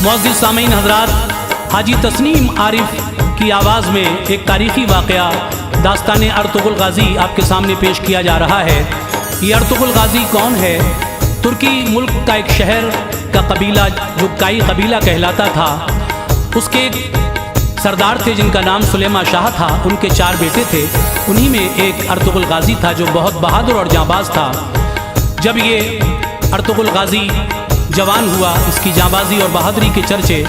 मुअज़्ज़िज़ सामीन हज़रात, हाजी तस्नीम आरिफ की आवाज़ में एक तारीख़ी वाक़या दास्तान अर्तुग़रुल गाज़ी आपके सामने पेश किया जा रहा है। ये अर्तुग़रुल गाज़ी कौन है? तुर्की मुल्क का एक शहर का कबीला जो काई कबीला कहलाता था, उसके एक सरदार थे जिनका नाम सुलेमा शाह था। उनके 4 बेटे थे, उन्हीं में एक अर्तुग़रुल गाज़ी था जो बहुत बहादुर और जांबाज था। जब ये अर्तुग़रुल गाज़ी जवान हुआ, इसकी जांबाजी और बहादुरी के चर्चे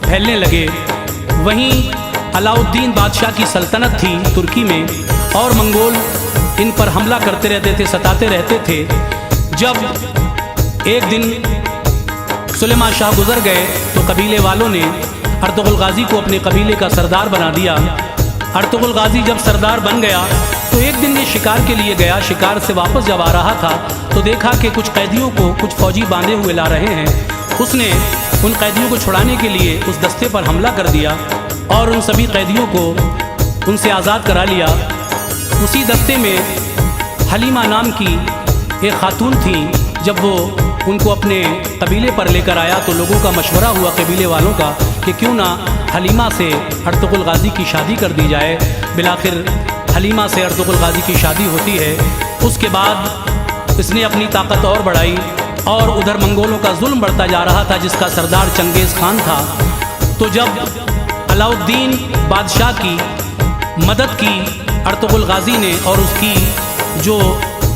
फैलने लगे। वहीं अलाउद्दीन बादशाह की सल्तनत थी तुर्की में, और मंगोल इन पर हमला करते रहते थे, सताते रहते थे। जब एक दिन सुलेमा शाह गुजर गए तो कबीले वालों ने अर्तुग़रुल गाज़ी को अपने कबीले का सरदार बना दिया। अर्तुग़रुल गाज़ी जब सरदार बन गया तो एक दिन ये शिकार के लिए गया। शिकार से वापस जब आ रहा था तो देखा कि कुछ कैदियों को कुछ फौजी बांधे हुए ला रहे हैं। उसने उन कैदियों को छुड़ाने के लिए उस दस्ते पर हमला कर दिया और उन सभी कैदियों को उनसे आज़ाद करा लिया। उसी दस्ते में हलीमा नाम की एक खातून थी। जब वो उनको अपने कबीले पर लेकर आया तो लोगों का मशवरा हुआ कबीले वालों का कि क्यों ना हलीमा से अर्तुग़रुल गाज़ी की शादी कर दी जाए। बिलाखिर हलीमा से अर्तुग़रुल गाज़ी की शादी होती है। उसके बाद इसने अपनी ताकत और बढ़ाई और उधर मंगोलों का जुल्म बढ़ता जा रहा था जिसका सरदार चंगेज़ खान था। तो जब अलाउद्दीन बादशाह की मदद की अर्तुग़रुल गाज़ी ने और उसकी जो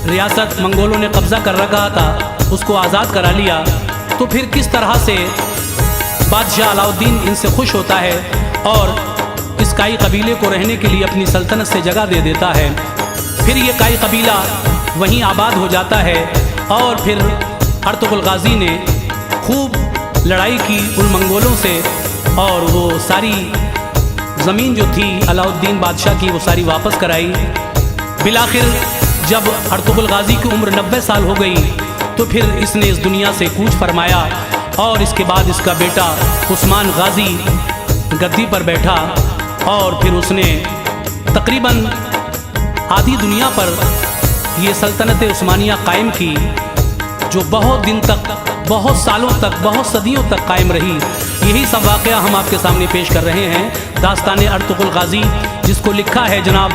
रियासत मंगोलों ने कब्ज़ा कर रखा था उसको आज़ाद करा लिया, तो फिर किस तरह से बादशाह अलाउद्दीन इनसे खुश होता है और इस काई कबीले को रहने के लिए अपनी सल्तनत से जगह दे देता है। फिर ये काई कबीला वहीं आबाद हो जाता है और फिर अर्तुग़रुल गाज़ी ने खूब लड़ाई की उन मंगोलों से और वो सारी ज़मीन जो थी अलाउद्दीन बादशाह की वो सारी वापस कराई। बिलाखिर जब अर्तुग़रुल गाज़ी की उम्र 90 साल हो गई तो फिर इसने इस दुनिया से कूच फरमाया और इसके बाद इसका बेटा उस्मान गाज़ी गद्दी पर बैठा और फिर उसने तकरीबन आधी दुनिया पर ये सल्तनत उस्मानिया कायम की, जो बहुत दिन तक, बहुत सालों तक, बहुत सदियों तक कायम रही। यही सब वाक़या हम आपके सामने पेश कर रहे हैं। दास्तान अर्तुग़रुल गाज़ी, जिसको लिखा है जनाब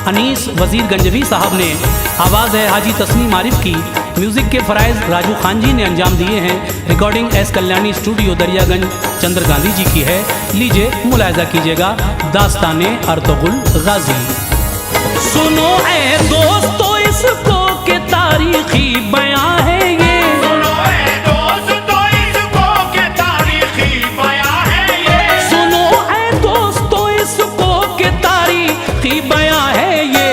अनीस वज़ीर गंजवी साहब ने, आवाज़ है हाजी तस्नीम आरिफ की, म्यूज़िक के फ़राइज़ राजू खान जी ने अंजाम दिए हैं। Recording S Kalyani studio Daryaganj Chandra Gandhi ji की है। लीजिए मुलाहिज़ा कीजिएगा दास्तान अर्तुग़रुल गाज़ी। सुनो ऐ दोस्तों इसको के तारीख़ी बयां है ये, सुनो ऐ दोस्तों इसको के तारीख़ी बयां है ये, सुनो ऐ दोस्तों इसको के तारीख़ी बयां है ये।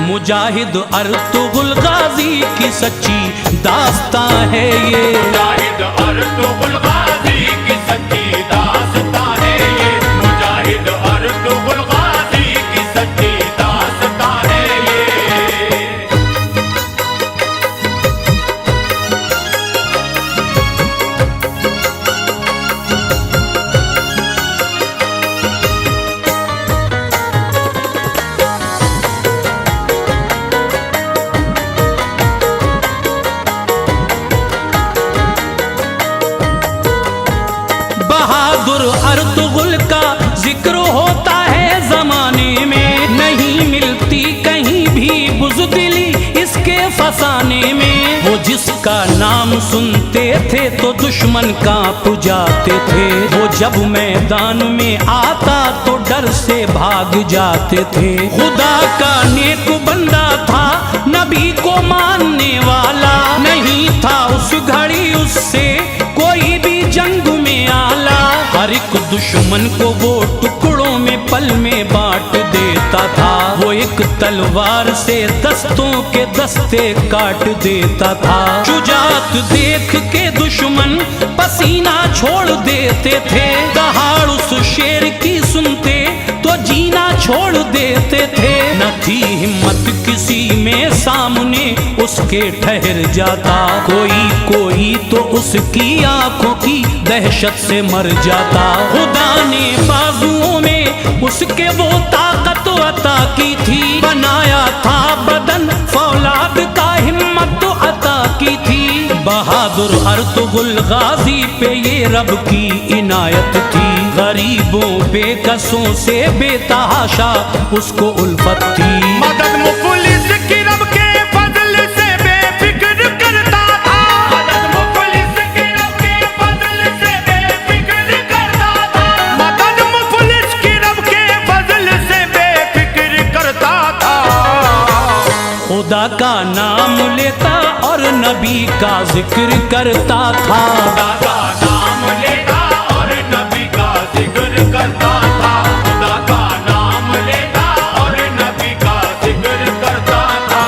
मुजाहिद अर्तुग़रुल गाज़ी की सच्ची दास्तां है ये, मुजाहिद अर्तुग़रुल गाज़ी की सच्ची दास्तां है ये, मुजाहिद अर्तुग़रुल गाज़ी की सच्ची दास्तां है ये। बहादुर अर्तुग़रुल का जिक्र होता है ज़माने में, नहीं मिलती कहीं भी बुज़दिली इसके फसाने में। वो जिसका नाम सुनते थे तो दुश्मन कांप जाते थे, वो जब मैदान में आता तो डर से भाग जाते थे। खुदा का नेक बंदा था, नबी को मानने वाला, नहीं था उस घड़ी उससे कोई भी जंग में आला। हर एक दुश्मन को वो टुकड़ों में पल में बांट देता था, वो एक तलवार से दस्तों के दस्ते काट देता था। शुजाअत देख के दुश्मन पसीना छोड़ देते थे, दहाड़ उस शेर की सुनते तो जीना छोड़ देते थे। न थी हिम्मत किसी में सामने उसके ठहर जाता, कोई तो उसकी आंखों की दहशत से मर जाता। खुदा ने बाजुओं में उसके वो ताकत अता की थी, बनाया था बदन फौलाद का हिम्मत अता की थी। बहादुर बहादुर अर्तुगरुल गाजी पे ये रब की इनायत थी। गरीबों बेकसों से बेतहाशा उसको उल्फत थी। मदद मुफलिस की रब के फजल से बेफिक्र करता था। मदद मुफलिस की रब के फजल से बेफिक्र करता था। मदद मुफलिस की रब के फजल से बेफिक्र करता था। खुदा का नाम लेता और नबी का जिक्र करता था। खुदा का नाम लेता और नबी का जिक्र करता था। खुदा का नाम लेता और नबी का जिक्र करता था।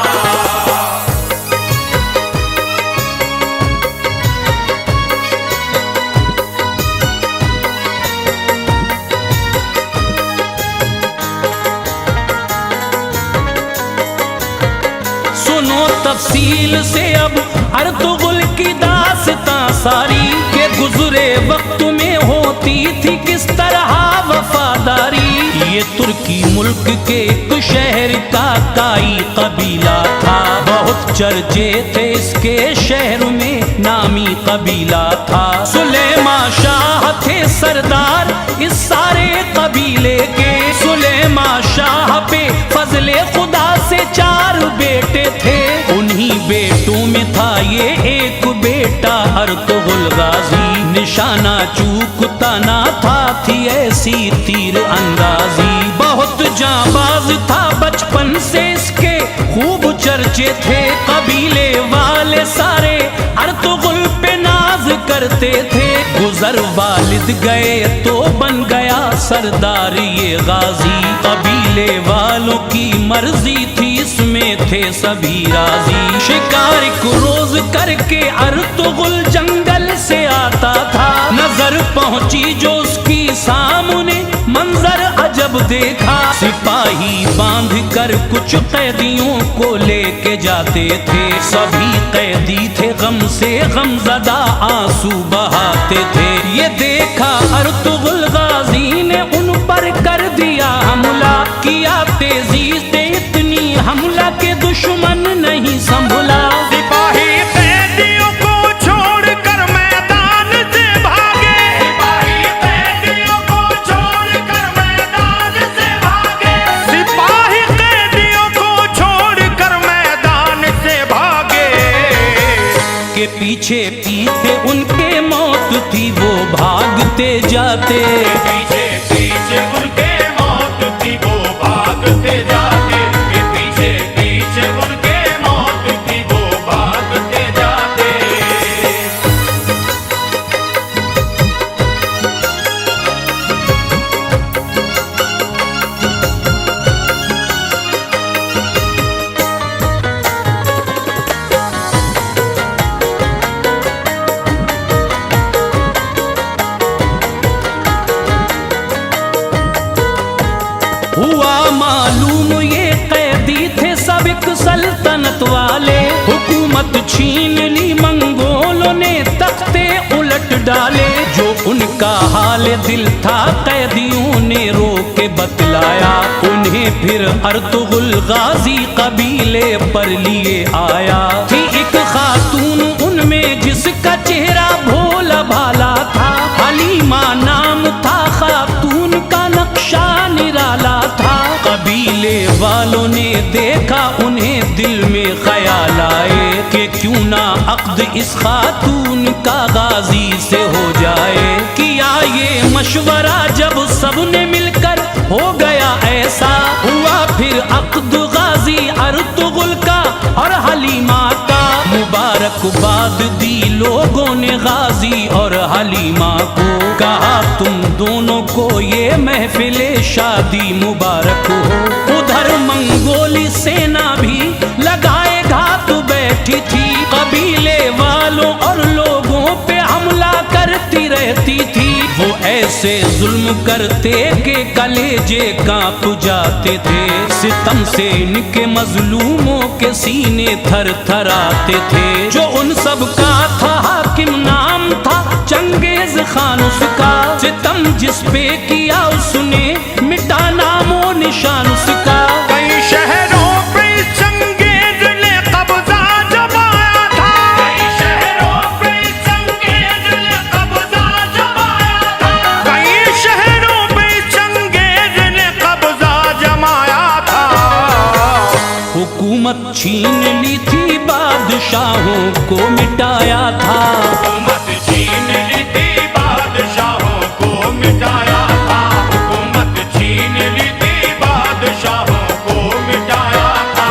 सुनो तफसील से अब अर्तुगरुल की दास्तां सारी के गुजरे वक्त में होती थी किस तरह वफादारी। ये तुर्की मुल्क के एक शहर का काई कबीला था। बहुत चर्चे थे इसके शहर में नामी कबीला था। सुलेमा शाह थे सरदार इस सारे कबीले के। सुलेमा शाह पे फजले खुदा से 4 बेटे थे। उन्हीं बेटों में था ये एक बेटा अर्तुगरुल गाजी। निशाना चूकता ना था थी ऐसी तीर अंदाजी। बहुत जाबाज था बचपन से इसके खूब चर्चे थे। कबीले वाले सारे अर्तुगरुल पे नाज करते थे। गुजर वालिद गए तो बन गया सरदार ये गाजी। कबीले वालों की मर्जी थी इसमें थे सभी राजी। शिकार को रोज करके अर्तुगरुल जंगल से आता था। नजर पहुंची जो उसकी सामने मंजर अजब देखा। सिपाही बांध कर कुछ कैदियों को लेके जाते थे। सभी कैदी थे गम से गमज़दा आंसू बहाते थे। ये देखा अर्तुगरुल गाजी ने उन पर कर दिया हमला। किया तेजी से इतनी हमला के दुश्मन नहीं संभला। सिपाही कैदियों को छोड़कर मैदान से भागे। सिपाही कैदियों को छोड़कर मैदान से भागे। सिपाही कैदियों को छोड़कर मैदान से भागे। के पीछे पीछे उनके मौत थी वो भागते जाते। पीछे पीछे उनके मौत थी वो भागते जाते। पीछे पीछे उनके मौत थी वो भागते जाते। हुआ मालूम ये कैदी थे सब एक सल्तनत वाले। हुकूमत छीन ली मंगोलों ने तख्ते उलट डाले। जो उनका हाल दिल था कैदियों ने रो के बतलाया। उन्हें फिर अर्तुगरुल गाजी कबीले पर लिए आया। थी एक खातून उनमें जिसका चेहरा भोला भाला था। हलीमा नाम था खातून का नक्शा निराला था। कबीले वालों ने देखा उन्हें दिल में ख्याल आए कि क्यों ना अक्द इस खातून का गाजी से हो जाए। किया ये मशवरा जब सबने मिलकर हो गया ऐसा। हुआ फिर अक्द गाजी अर्तुगरुल का और हलीमा का। मुबारकबाद दी लोगों ने गाजी और हलीमा को। कहा तुम दोनों को ये महफिले शादी मुबारक हो। उधर मंगोली सेना भी लगाए घात बैठी थी। कबीले वालों और लोगों पे हमला करती रहती थी। वो ऐसे जुल्म करते कि कलेजे कांप जाते थे। सितम से इनके मजलूमों के सीने थर थर आते थे। जो उन सब का था हाकिम नाम था चंगेज खान उसका। सितम जिस पे किया उसने मिटा नामो निशान उसका। कई शहरों पे चंगेज ने कब्जा जमाया था। कई शहरों पे छीन ली थी, बादशाहों को मिटाया था। हुकूमत छीन ली थी, बादशाहों को मिटाया था। हुकूमत छीन ली थी, बादशाहों को मिटाया था।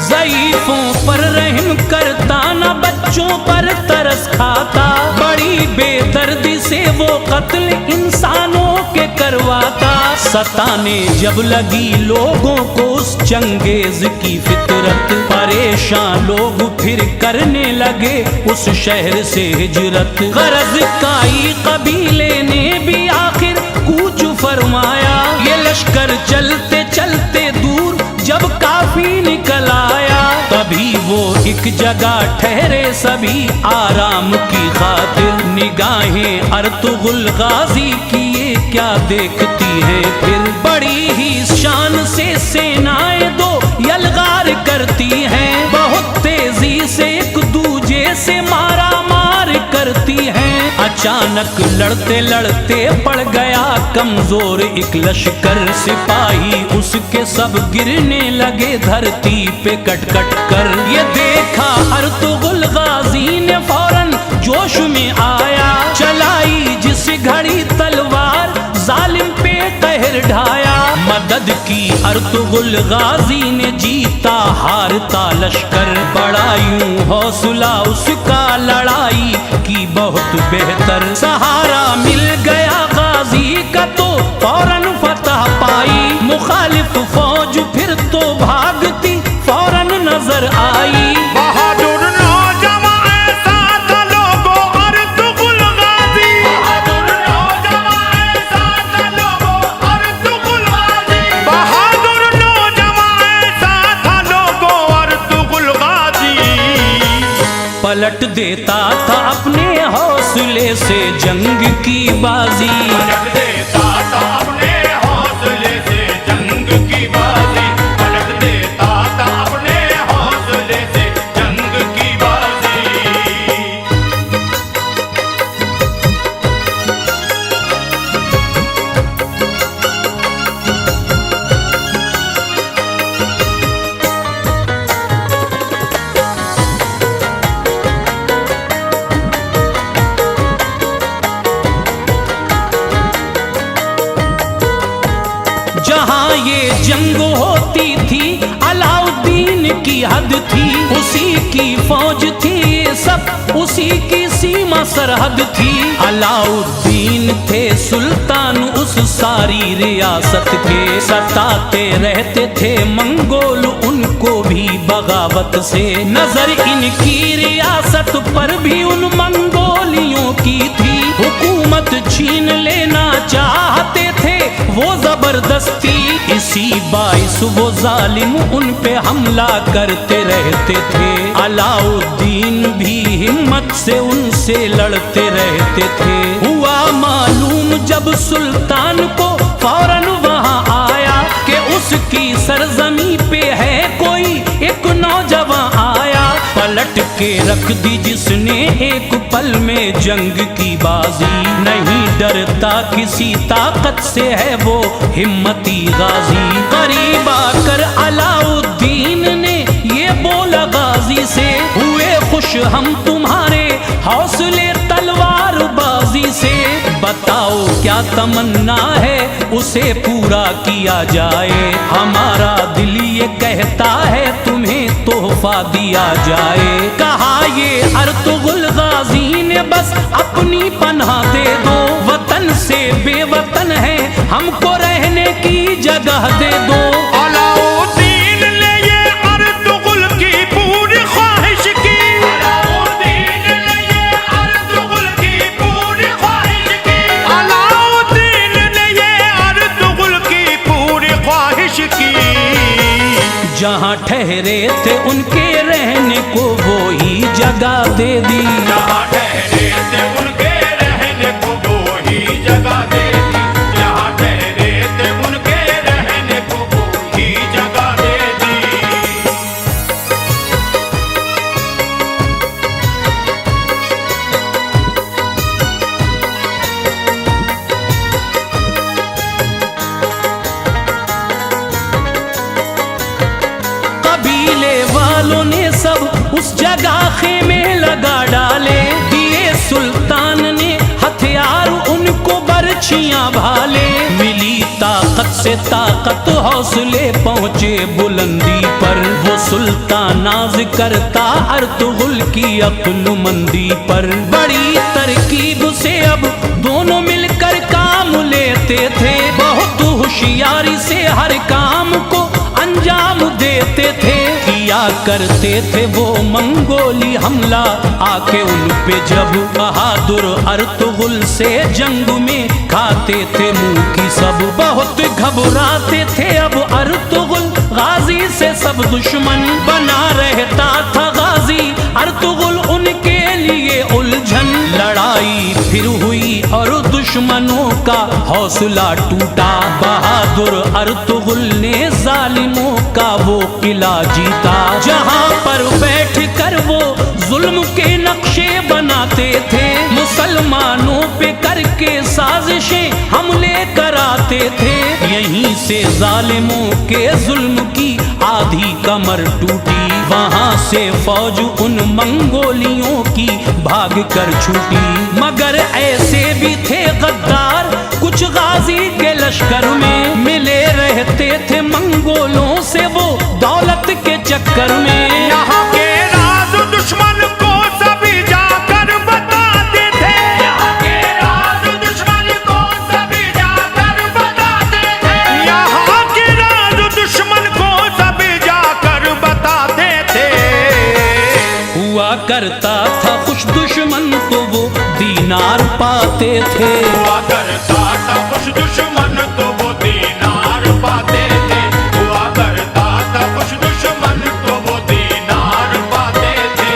ज़ईफ़ों पर रहम करता, न बच्चों पर तरस खाता। बड़ी बेदर्दी से वो कत्ल इंसानों के करवाता। सताने जब लगी लोगों को उस चंगेज की फितरत, परेशान लोग फिर करने लगे उस शहर से हिजरत। गरज काई कबीले ने भी आखिर कूच फरमाया। ये लश्कर चलते चलते दूर जब काफी निकल आया, तभी वो एक जगह ठहरे सभी आराम की खातिर। निगाहें अर्तुगुल गाजी की ये क्या देखती हैं फिर। बड़ी ही शान से सेनाएं दो यलगार करती हैं, बहुत तेजी से एक दूजे से मारा मार करती हैं। अचानक लड़ते लड़ते पड़ गया कमजोर एक लश्कर। सिपाही उसके सब गिरने लगे धरती पे कट कट कर। ये देखा अर्तुगुल गाजी ने फौरन जोश में आया, चलाई जिस घड़ी तलवार जालिम पे कहर ढाया। मदद की अर्तुगुल गाजी ने, जीता हारता लश्कर। बड़ा यूं हौसला उसका लड़ाई की बहुत बेहतर। सहारा मिल गया गाजी का तो फौरन फतह पाई। मुखालिफ फौज फिर तो भागती फौरन नजर आई। बहादुर नौजवान ऐसा था लोगों अर्तुगुल गाजी। बहादुर नौजवान ऐसा था लोगों अर्तुगुल गाजी। बहादुर नौजवान ऐसा था लोगों अर्तुगुल गाजी। पलट देता था अपने हौसले से जंग की बाजी। पलट देता था अपने हौसले से जंग की बाजी। पलट देता था अपने हौसले से जंग की बाजी। जहाँ ये जंग होती थी अलाउद्दीन की हद थी। उसी की फौज थी ये सब, उसी की सीमा सरहद थी। अलाउद्दीन थे सुल्तान उस सारी रियासत के। सताते रहते थे मंगोल उनको भी बगावत से। नजर इनकी रियासत पर भी उन मंगोलियों की थी। हुकूमत छीन लेना चाहते थे वो जबरदस्ती। इसी बाइस वो जालिम उन पे हमला करते रहते थे। अलाउद्दीन भी हिम्मत से उनसे लड़ते रहते थे। हुआ मालूम जब सुल्तान को फौरन वहां आया कि उसकी सरजमी पे है कोई एक नौजवान आया। पलट के रख दी जिसने एक पल में जंग की बाजी। नहीं डरता किसी ताकत से है वो हिम्मती गाजी। करीब आकर अलाउद्दीन ने ये बोला गाजी से, हुए खुश हम तुम्हारे हौसले तलवार बाजी से। बताओ क्या तमन्ना है उसे पूरा किया जाए। हमारा दिल ये कहता है तुम्हें तोहफा दिया जाए। कहा ये अर्तुगुल गाजी ने बस अपनी पनाह दे दो। वतन से बेवतन है हमको रहने की जगह दे दो। अलाउद्दीन ने ये अर्तुगुल की पूरी ख्वाहिश की। अलाउद्दीन ने ये अर्तुगुल की पूरी ख्वाहिश की। अलाउद्दीन ने ये अर्तुगुल की पूरी ख्वाहिश की। जहाँ ठहरे थे उनके रहने को वो ही जगह दे दी। जहाँ ठहरे थे उनके रहने को वो ही जगह दे दी। जहाँ ठहरे थे उनके रहने को वो ही जगह दे दी। उस जगह खेमे लगा डाले, दिए सुल्तान ने हथियार उनको बरछियां भाले। मिली ताकत से ताकत हौसले पहुँचे बुलंदी पर, वो सुल्तान नाज करता अर्तुगरुल की अक्लमंदी पर। बड़ी तरकीब से अब दोनों मिलकर काम लेते थे, बहुत होशियारी से हर काम को अंजाम देते थे। किया करते थे वो मंगोली हमला आके उन पे जब, बहादुर अर्तुगरुल से जंग में खाते थे मुंह की सब। बहुत घबराते थे अब अर्तुगरुल गाजी से सब दुश्मन, बना रहता था गाजी अर्तुगरुल उनके लिए उलझन। लड़ाई फिर हुई और दुश्मनों का हौसला टूटा, बहादुर अर्तुगरुल ने जालिमों का वो किला जीता। जहां पर बैठ कर वो जुल्म के नक्शे बनाते थे, मुसलमानों पे करके साजिशें हमले कराते थे। यहीं से जालिमों के जुल्म की आधी कमर टूटी, वहां से फौज उन मंगोलियों की भाग कर छूटी। मगर ऐसे भी थे गद्दार कुछ गाजी के लश्कर में, मिले रहते थे मंगोलों से वो दौलत के चक्कर में। यहाँ के राज दुश्मन को सभी जाकर बताते थे, यहाँ के राज दुश्मन को सभी जाकर बताते थे, यहाँ के राज दुश्मन को सभी जाकर बताते थे। हुआ करता था कुछ दुश्मन तो वो दीनार पाते थे, हुआ करता था कुछ दुश्मन तो वो दीनार पाते थे, हुआ करता था कुछ दुश्मन तो वो दीनार पाते थे।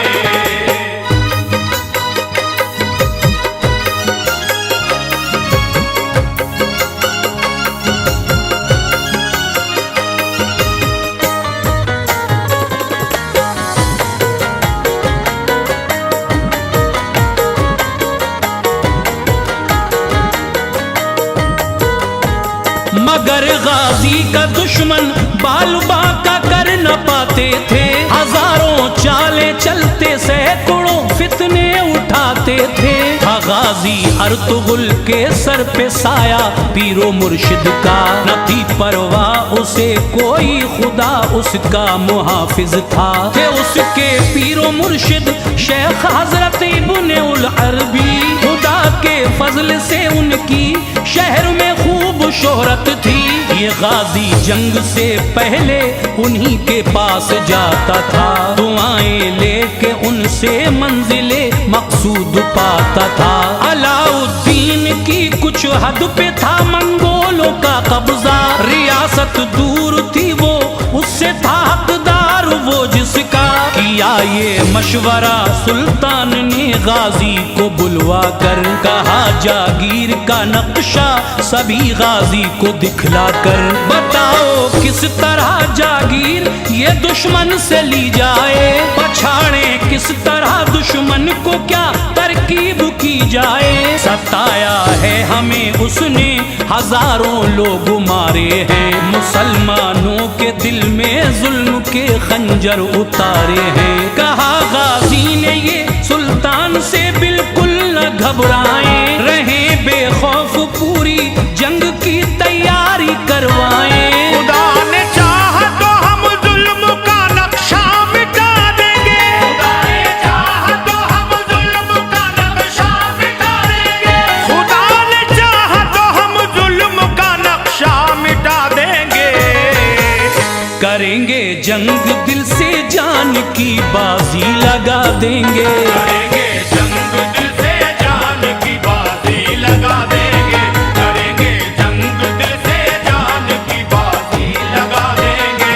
मगर गाजी का दुश्मन बाल बाका कर न पाते थे। हजारों चाले चलते सैकड़ों फितने उठाते थे। गाजी अर्तुगरुल के सर पे साया पीरो मुर्शिद का, न थी परवाह उसे कोई खुदा उसका मुहाफिज था। थे उसके पीरो मुर्शिद शेख हजरत इब्ने उल अरबी, खुदा के फजल से उनकी शहर में खूब शोहरत थी। ये गाजी जंग से पहले उन्हीं के पास जाता था, दुआएं लेके उनसे मंजिले मकसूद पाता था। अलाउद्दीन की कुछ हद पे था मंगोलों का कब्जा, रियासत दूर थी वो उससे था हकदार वो जिसका। किया ये मशवरा सुल्तान ने गाजी को बुलवा कर, कहा जागीर का नक्शा सभी गाजी को दिखला कर। बताओ किस तरह जागीर ये दुश्मन से ली जाए, पछाड़े किस तरह दुश्मन को क्या तरकीब की जाए। सताया है हमें उसने हजारों लोग मारे हैं, मुसलमानों के दिल में जुल्म के खंजर उतारे हैं। कहा गाजी ने ये सुल्तान से बिल्कुल न घबराएं, रहें बेखौफ पूरी जंग की तैयारी करवाएं। खुदा ने चाहा तो हम जुल्म का नक्शा मिटा देंगे, खुदा ने चाहा तो हम जुल्म का नक्शा मिटा देंगे, खुदा ने चाहा तो हम जुल्म का नक्शा मिटा देंगे। करेंगे जंग दिल से जान की बाजी लगा देंगे, करेंगे जंग दिल से जान की बाजी लगा देंगे, करेंगे जंग दिल से जान की बाजी लगा देंगे।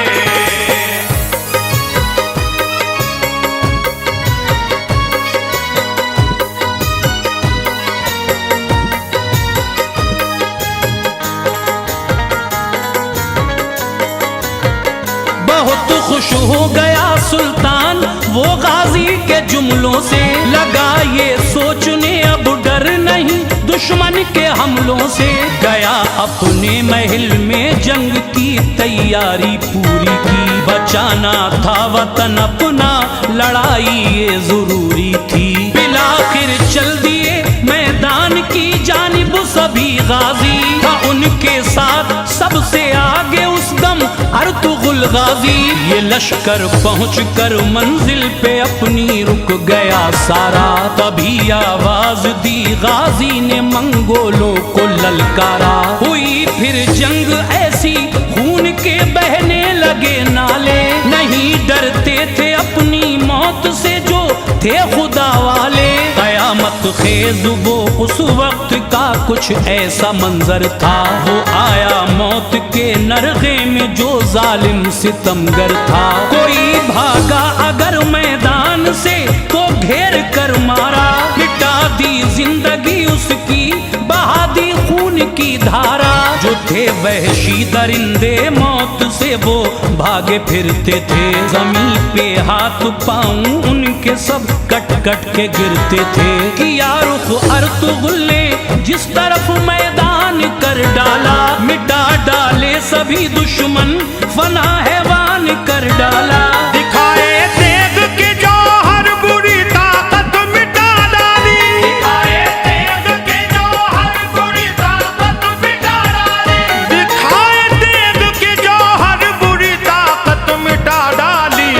बहुत खुश हो गया सुल्तान वो गाजी के जुमलों से, लगा ये सोचने अब डर नहीं दुश्मन के हमलों से। गया अपने महल में जंग की तैयारी पूरी की। बचाना था वतन अपना, लड़ाई ये जरूरी थी। बिलाखिर चल दिए मैदान की जानिब सभी गाजी, था उनके साथ सबसे आगे उस दम अर्तुगरुल गाजी। ये लश्कर पहुँच कर मंजिल पे अपनी रुक गया सारा, तभी आवाज दी गाजी ने मंगोलों को ललकारा। हुई फिर जंग ऐसी खून के बहने लगे नाले, नहीं डरते थे अपनी मौत से जो थे खुदा वाले। कयामत खेज वो उस वक्त का कुछ ऐसा मंजर था, वो आया मौत के नरगे में जो जालिम सितमगर था। कोई भागा अगर मैदान से तो घेर कर मारा, मिटा दी जिंदगी उसकी, बहा दी खून की धारा। जो थे वहशी दरिंदे मौत से वो भागे फिरते थे, जमीन पे हाथ पांव उनके सब कट कट के गिरते थे। किया रुख अर्तुगरुल ने जिस तरफ मैदान कर डाला, मिटा डाले सभी दुश्मन, फना हैवान कर डाला। दिखाए तेग की जो हर बुरी ताकत मिटा डाली, दिखाए तेग की जो हर बुरी ताकत मिटा डाली, दिखाए तेग की जो हर बुरी ताकत मिटा डाली।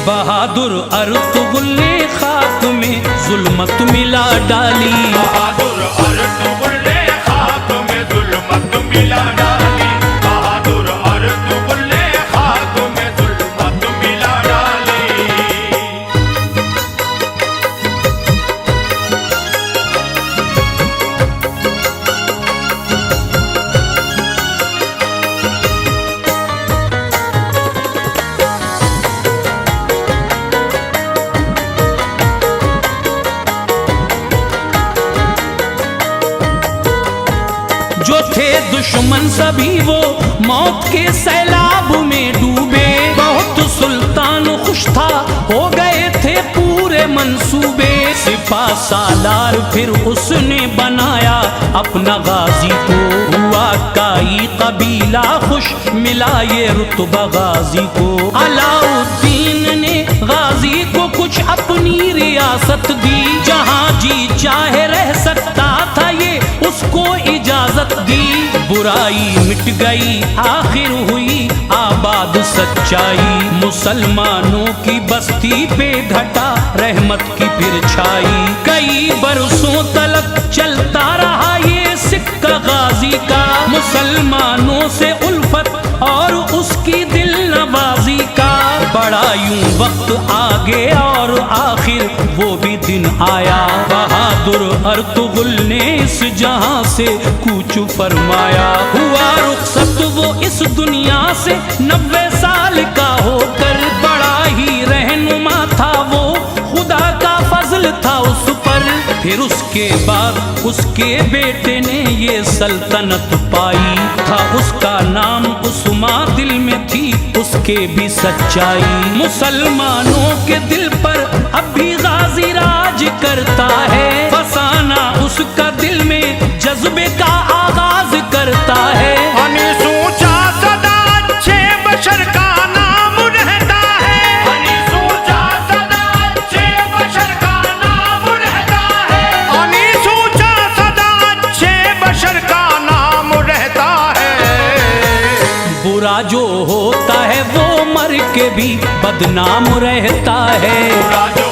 बहादुर अर्तुगरुल ने खाक में जुल्मत मिला डाली, बहादुर अर्तुगरुल ने खाक में जुल्मत मिला डाली, बहादुर अर्तुगरुल ने खाक में जुल्मत मिला डाली। जो थे दुश्मन सभी वो मौत के सैलाब में डूबे। बहुत सुल्तान खुश था, हो गए थे पूरे मंसूबे। सिपा सालार फिर उसने बनाया अपना गाजी को, हुआ काई कबीला खुश, मिला ये रुतबा गाजी को। अलाउद्दीन ने गाजी को कुछ अपनी रियासत दी, जहाँ जी चाहे रह सकता था ये उसको इजाजत दी। बुराई मिट गई आखिर हुई आबाद सच्चाई, मुसलमानों की बस्ती पे घटा रहमत की फिर छाई। कई बरसों तलक चलता रहा ये सिक्का गाजी का, मुसलमानों से उल्फत और उसकी दिल नवाजी का। बड़ा यूं वक्त आगे और आखिर वो भी दिन आया, बहादुर अर्तुगरुल ने इस जहां से कूच फरमाया। हुआ रुखसत वो इस दुनिया से 90 साल का होकर, बड़ा ही रहनुमा था वो, खुदा का फजल था उस पर। फिर उसके बाद उसके बेटे ने ये सल्तनत पाई, था उसका नाम उस्मा, दिल में थी उसके भी सच्चाई। मुसलमानों के दिल पर अब भी गाजी राज करता है, फसाना उसका दिल में जज्बे का आगाज करता है। हनी सोचा सदा अच्छे बशर का नाम रहता है, हनी सोचा सदा अच्छे बशर का नाम रहता है, हनी सोचा सदा अच्छे बशर का नाम रहता है। बुरा जो होता है वो मर के भी बदनाम रहता है, बुरा जो